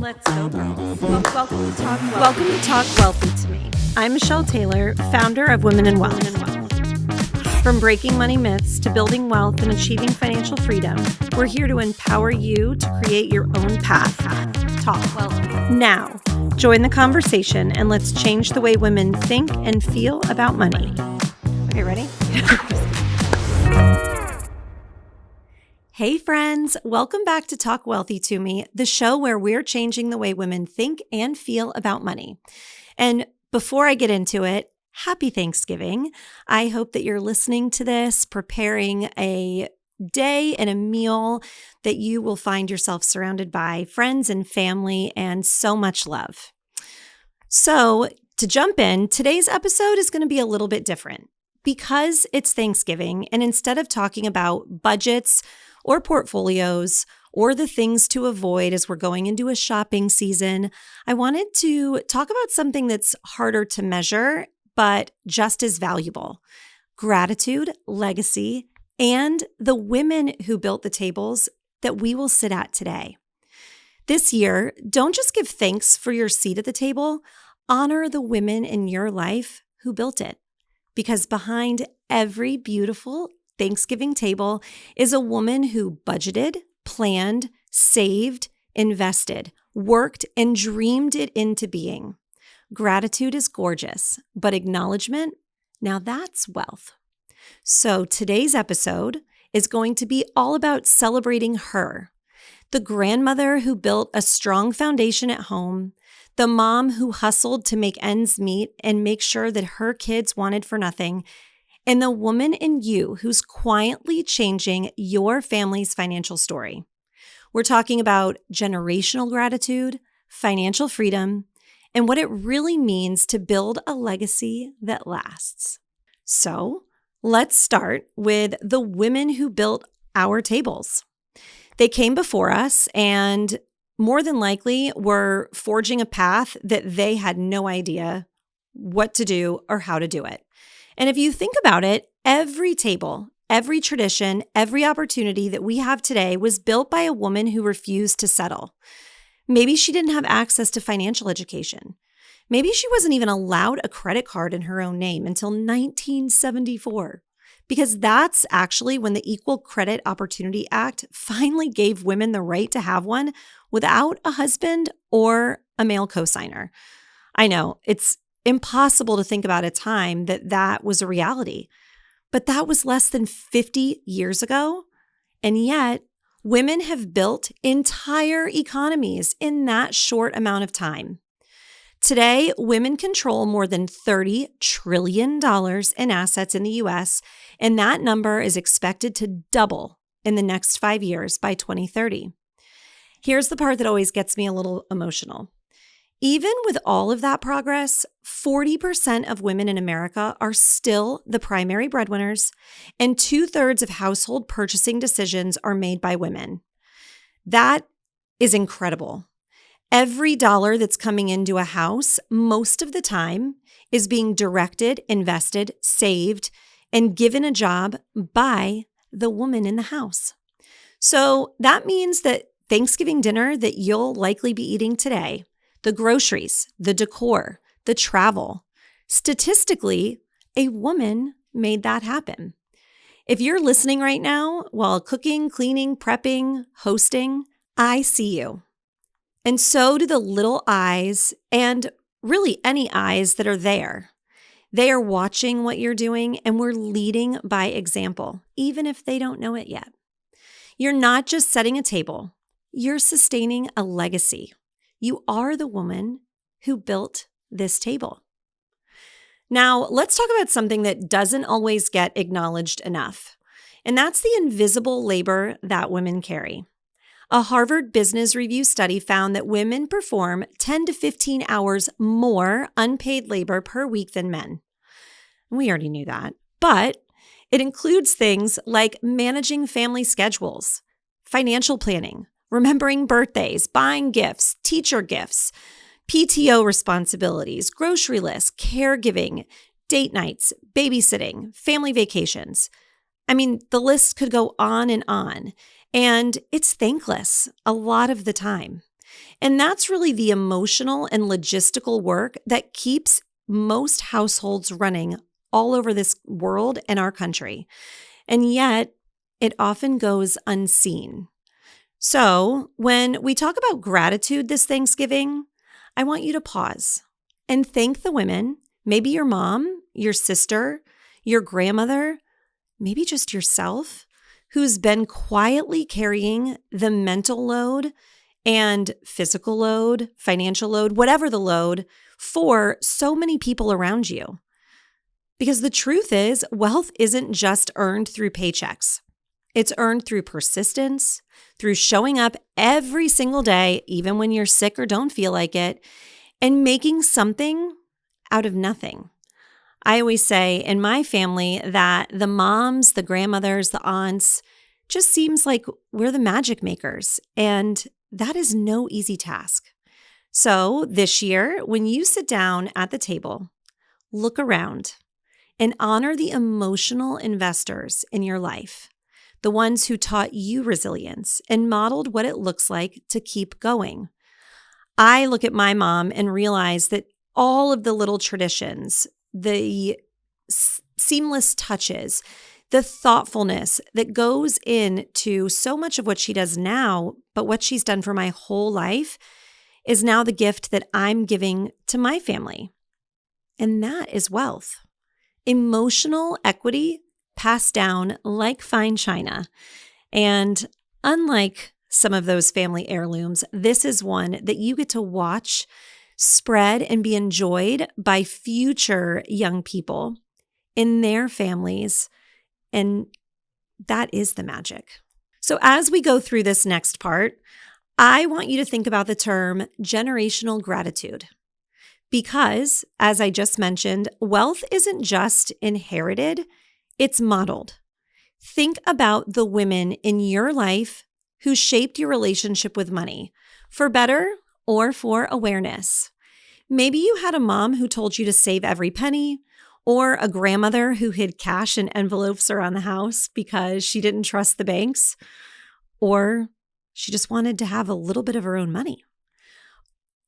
Let's go, girls. Welcome to Talk Wealthy to Me. I'm Michelle Taylor, founder of Women in Wealth. From breaking money myths to building wealth and achieving financial freedom, we're here to empower you to create your own path. Talk Wealthy. Now, join the conversation and let's change the way women think and feel about money. Okay, ready? Hey friends, welcome back to Talk Wealthy to Me, the show where we're changing the way women think and feel about money. And before I get into it, happy Thanksgiving. I hope that you're listening to this, preparing a day and a meal that you will find yourself surrounded by friends and family and so much love. So to jump in, today's episode is going to be a little bit different because it's Thanksgiving. And instead of talking about budgets or portfolios or the things to avoid as we're going into a shopping season, I wanted to talk about something that's harder to measure, but just as valuable: gratitude, legacy, and the women who built the tables that we will sit at today. This year, don't just give thanks for your seat at the table, honor the women in your life who built it. Because behind every beautiful Thanksgiving table is a woman who budgeted, planned, saved, invested, worked, and dreamed it into being. Gratitude is gorgeous, but acknowledgement, now that's wealth. So today's episode is going to be all about celebrating her, the grandmother who built a strong foundation at home, the mom who hustled to make ends meet and make sure that her kids wanted for nothing, and the woman in you who's quietly changing your family's financial story. We're talking about generational gratitude, financial freedom, and what it really means to build a legacy that lasts. So let's start with the women who built our tables. They came before us and more than likely were forging a path that they had no idea what to do or how to do it. And if you think about it, every table, every tradition, every opportunity that we have today was built by a woman who refused to settle. Maybe she didn't have access to financial education. Maybe she wasn't even allowed a credit card in her own name until 1974, because that's actually when the Equal Credit Opportunity Act finally gave women the right to have one without a husband or a male cosigner. I know, it's impossible to think about a time that was a reality, but that was less than 50 years ago. And yet, women have built entire economies in that short amount of time. Today, women control more than $30 trillion in assets in the US, and that number is expected to double in the next 5 years by 2030. Here's the part that always gets me a little emotional. Even with all of that progress, 40% of women in America are still the primary breadwinners, and 2/3 of household purchasing decisions are made by women. That is incredible. Every dollar that's coming into a house, most of the time, is being directed, invested, saved, and given a job by the woman in the house. So that means that Thanksgiving dinner that you'll likely be eating today, the groceries, the decor, the travel, statistically, a woman made that happen. If you're listening right now while cooking, cleaning, prepping, hosting, I see you. And so do the little eyes and really any eyes that are there. They are watching what you're doing and we're leading by example, even if they don't know it yet. You're not just setting a table, you're sustaining a legacy. You are the woman who built this table. Now, let's talk about something that doesn't always get acknowledged enough, and that's the invisible labor that women carry. A Harvard Business Review study found that women perform 10 to 15 hours more unpaid labor per week than men. We already knew that, but it includes things like managing family schedules, financial planning, remembering birthdays, buying gifts, teacher gifts, PTO responsibilities, grocery lists, caregiving, date nights, babysitting, family vacations. I mean, the list could go on, and it's thankless a lot of the time. And that's really the emotional and logistical work that keeps most households running all over this world and our country. And yet, it often goes unseen. So, when we talk about gratitude this Thanksgiving, I want you to pause and thank the women, maybe your mom, your sister, your grandmother, maybe just yourself, who's been quietly carrying the mental load and physical load, financial load, whatever the load, for so many people around you. Because the truth is, wealth isn't just earned through paychecks. It's earned through persistence, through showing up every single day, even when you're sick or don't feel like it, and making something out of nothing. I always say in my family that the moms, the grandmothers, the aunts, just seems like we're the magic makers, and that is no easy task. So this year, when you sit down at the table, look around and honor the emotional investors in your life, the ones who taught you resilience and modeled what it looks like to keep going. I look at my mom and realize that all of the little traditions, the seamless touches, the thoughtfulness that goes into so much of what she does now, but what she's done for my whole life is now the gift that I'm giving to my family. And that is wealth. Emotional equity passed down like fine china. And unlike some of those family heirlooms, this is one that you get to watch spread and be enjoyed by future young people in their families. And that is the magic. So as we go through this next part, I want you to think about the term generational gratitude. Because, as I just mentioned, wealth isn't just inherited, it's modeled. Think about the women in your life who shaped your relationship with money, for better or for awareness. Maybe you had a mom who told you to save every penny, or a grandmother who hid cash in envelopes around the house because she didn't trust the banks, or she just wanted to have a little bit of her own money.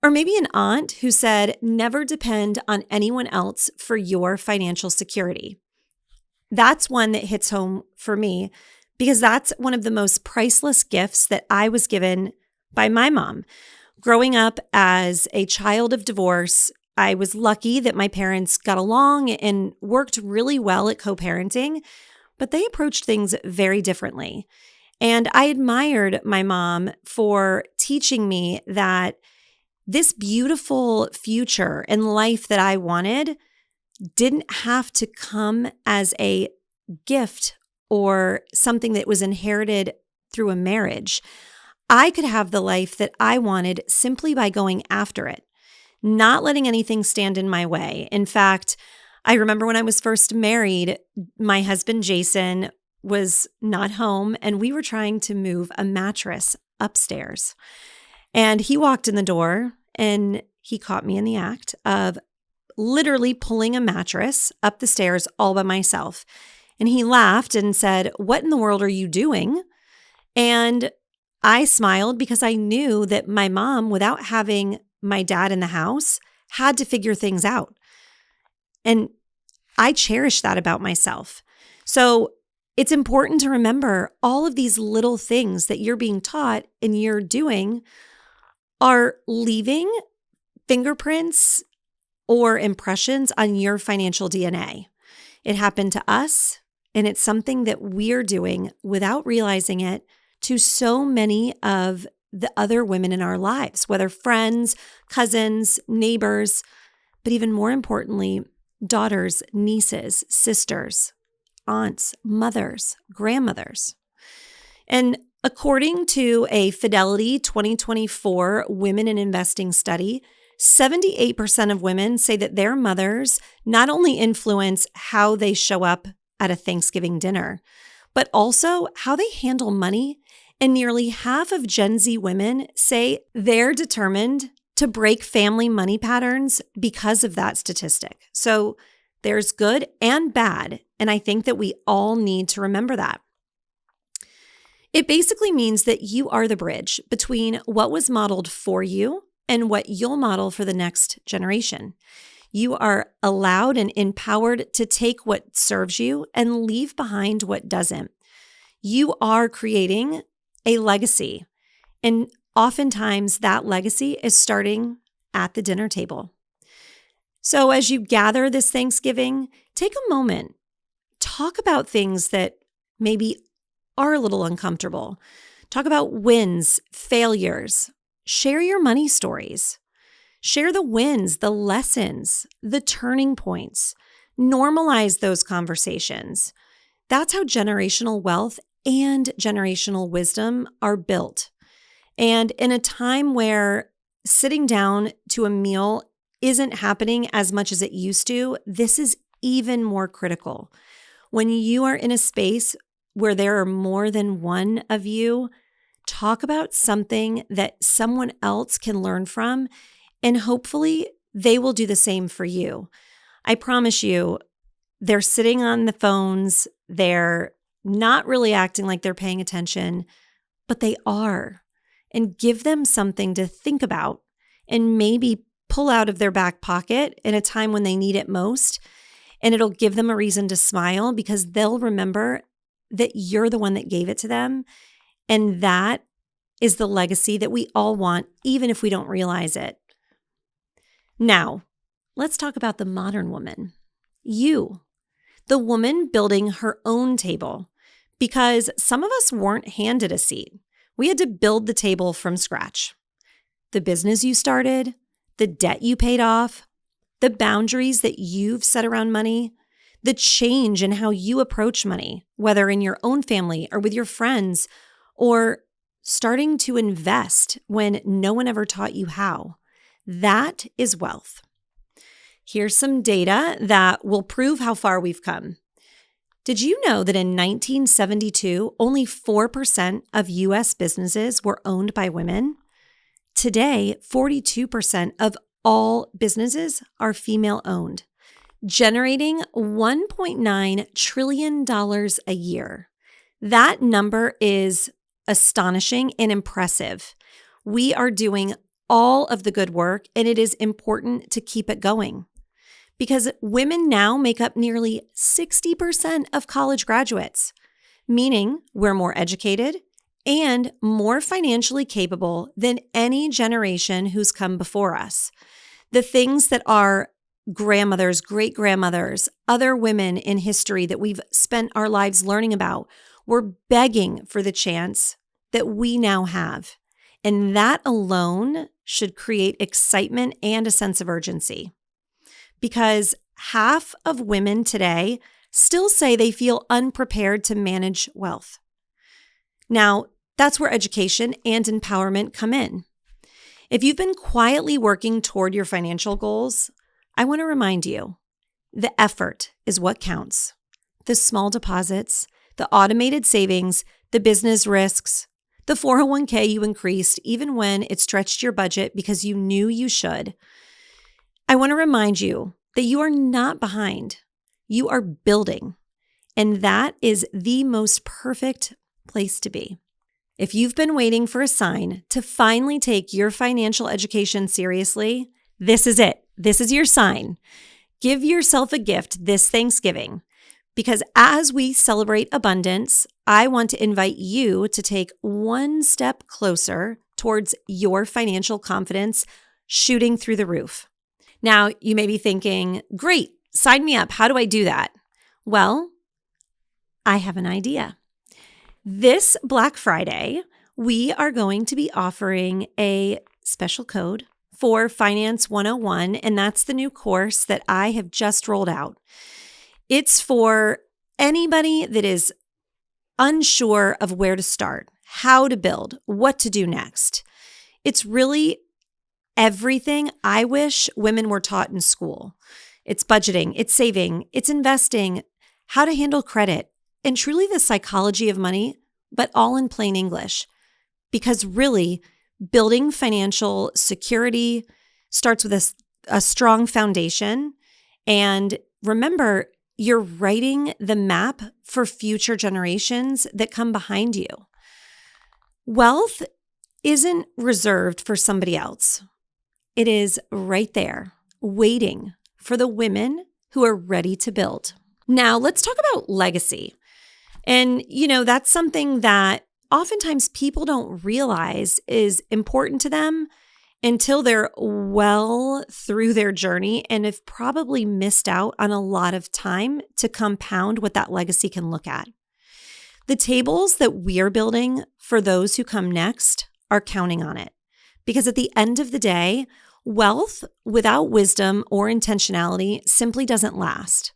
Or maybe an aunt who said, never depend on anyone else for your financial security. That's one that hits home for me because that's one of the most priceless gifts that I was given by my mom. Growing up as a child of divorce, I was lucky that my parents got along and worked really well at co-parenting, but they approached things very differently. And I admired my mom for teaching me that this beautiful future and life that I wanted didn't have to come as a gift or something that was inherited through a marriage. I could have the life that I wanted simply by going after it, not letting anything stand in my way. In fact, I remember when I was first married, my husband, Jason, was not home and we were trying to move a mattress upstairs. And he walked in the door and he caught me in the act of literally pulling a mattress up the stairs all by myself. And he laughed and said, "What in the world are you doing?" And I smiled because I knew that my mom, without having my dad in the house, had to figure things out. And I cherish that about myself. So it's important to remember all of these little things that you're being taught and you're doing are leaving fingerprints or impressions on your financial DNA. It happened to us, and it's something that we're doing without realizing it to so many of the other women in our lives, whether friends, cousins, neighbors, but even more importantly, daughters, nieces, sisters, aunts, mothers, grandmothers. And according to a Fidelity 2024 Women in Investing study, 78% of women say that their mothers not only influence how they show up at a Thanksgiving dinner, but also how they handle money. And nearly half of Gen Z women say they're determined to break family money patterns because of that statistic. So there's good and bad. And I think that we all need to remember that. It basically means that you are the bridge between what was modeled for you and what you'll model for the next generation. You are allowed and empowered to take what serves you and leave behind what doesn't. You are creating a legacy, and oftentimes that legacy is starting at the dinner table. So as you gather this Thanksgiving, take a moment, talk about things that maybe are a little uncomfortable. Talk about wins, failures. Share your money stories. Share the wins, the lessons, the turning points. Normalize those conversations. That's how generational wealth and generational wisdom are built. And in a time where sitting down to a meal isn't happening as much as it used to, this is even more critical. When you are in a space where there are more than one of you, talk about something that someone else can learn from, and hopefully they will do the same for you. I promise you, they're sitting on the phones, they're not really acting like they're paying attention, but they are. And give them something to think about and maybe pull out of their back pocket in a time when they need it most. And it'll give them a reason to smile because they'll remember that you're the one that gave it to them. And that is the legacy that we all want, even if we don't realize it. Now, let's talk about the modern woman. You, the woman building her own table, because some of us weren't handed a seat. We had to build the table from scratch. The business you started, the debt you paid off, the boundaries that you've set around money, the change in how you approach money, whether in your own family or with your friends, or starting to invest when no one ever taught you how. That is wealth. Here's some data that will prove how far we've come. Did you know that in 1972, only 4% of U.S. businesses were owned by women? Today, 42% of all businesses are female-owned, generating $1.9 trillion a year. That number is astonishing and impressive. We are doing all of the good work, and it is important to keep it going because women now make up nearly 60% of college graduates, meaning we're more educated and more financially capable than any generation who's come before us. The things that our grandmothers, great-grandmothers, other women in history that we've spent our lives learning about, were begging for the chance that we now have. And that alone should create excitement and a sense of urgency. Because half of women today still say they feel unprepared to manage wealth. Now, that's where education and empowerment come in. If you've been quietly working toward your financial goals, I want to remind you, the effort is what counts. The small deposits, the automated savings, the business risks, the 401k you increased even when it stretched your budget because you knew you should. I want to remind you that you are not behind. You are building. And that is the most perfect place to be. If you've been waiting for a sign to finally take your financial education seriously, this is it. This is your sign. Give yourself a gift this Thanksgiving, because as we celebrate abundance, I want to invite you to take one step closer towards your financial confidence shooting through the roof. Now, you may be thinking, great, sign me up. How do I do that? Well, I have an idea. This Black Friday, we are going to be offering a special code for Finance 101, and that's the new course that I have just rolled out. It's for anybody that is unsure of where to start, how to build, what to do next. It's really everything I wish women were taught in school. It's budgeting, it's saving, it's investing, how to handle credit, and truly the psychology of money, but all in plain English. Because really, building financial security starts with a strong foundation. And remember, you're writing the map for future generations that come behind you. Wealth isn't reserved for somebody else. It is right there, waiting for the women who are ready to build. Now, let's talk about legacy. And, that's something that oftentimes people don't realize is important to them until they're well through their journey and have probably missed out on a lot of time to compound what that legacy can look at. The tables that we are building for those who come next are counting on it. Because at the end of the day, wealth without wisdom or intentionality simply doesn't last.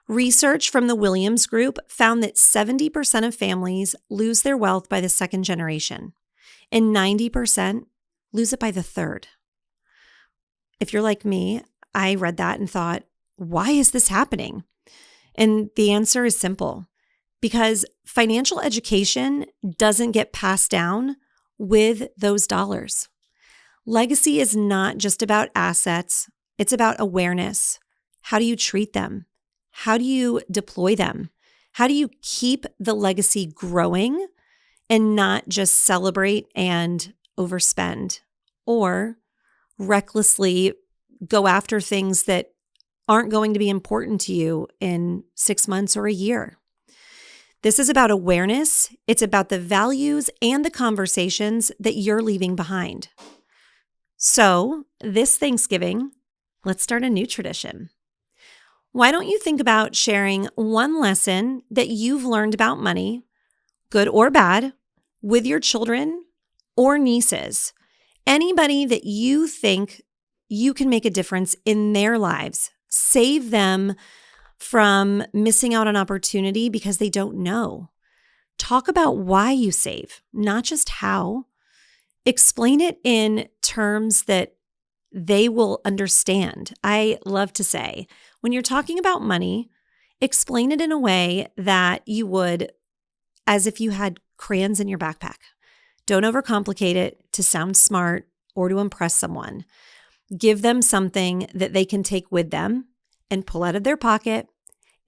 Research from the Williams Group found that 70% of families lose their wealth by the second generation, and 90% lose it by the third. If you're like me, I read that and thought, why is this happening? And the answer is simple. Because financial education doesn't get passed down with those dollars. Legacy is not just about assets. It's about awareness. How do you treat them? How do you deploy them? How do you keep the legacy growing and not just celebrate and overspend or recklessly go after things that aren't going to be important to you in 6 months or a year? This is about awareness. It's about the values and the conversations that you're leaving behind. So this Thanksgiving, let's start a new tradition. Why don't you think about sharing one lesson that you've learned about money, good or bad, with your children or nieces, anybody that you think you can make a difference in their lives, save them from missing out on opportunity because they don't know. Talk about why you save, not just how. Explain it in terms that they will understand. I love to say, when you're talking about money, explain it in a way that you would as if you had crayons in your backpack. Don't overcomplicate it to sound smart or to impress someone. Give them something that they can take with them and pull out of their pocket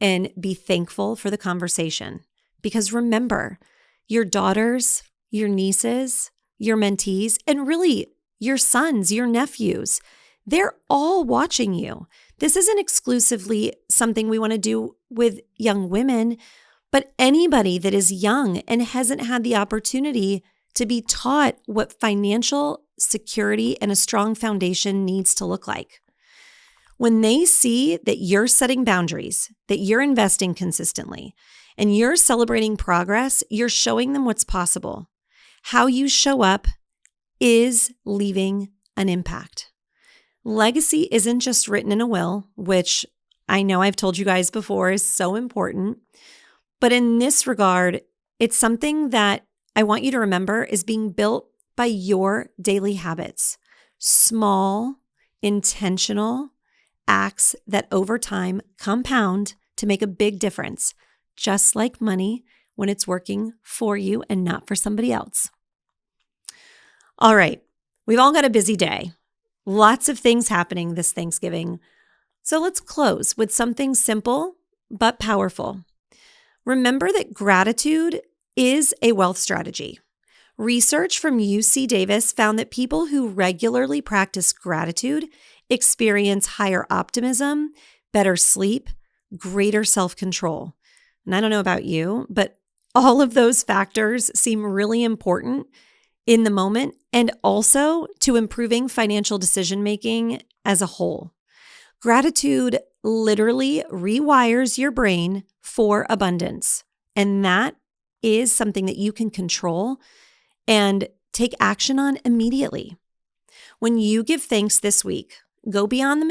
and be thankful for the conversation. Because remember, your daughters, your nieces, your mentees, and really your sons, your nephews, they're all watching you. This isn't exclusively something we want to do with young women, but anybody that is young and hasn't had the opportunity to be taught what financial security and a strong foundation needs to look like. When they see that you're setting boundaries, that you're investing consistently, and you're celebrating progress, you're showing them what's possible. How you show up is leaving an impact. Legacy isn't just written in a will, which I know I've told you guys before is so important. But in this regard, it's something that I want you to remember is being built by your daily habits. Small, intentional acts that over time compound to make a big difference, just like money when it's working for you and not for somebody else. All right, we've all got a busy day. Lots of things happening this Thanksgiving. So let's close with something simple but powerful. Remember that gratitude is a wealth strategy. Research from UC Davis found that people who regularly practice gratitude experience higher optimism, better sleep, greater self-control. And I don't know about you, but all of those factors seem really important in the moment and also to improving financial decision-making as a whole. Gratitude literally rewires your brain for abundance. And that is something that you can control and take action on immediately. When you give thanks this week, go beyond the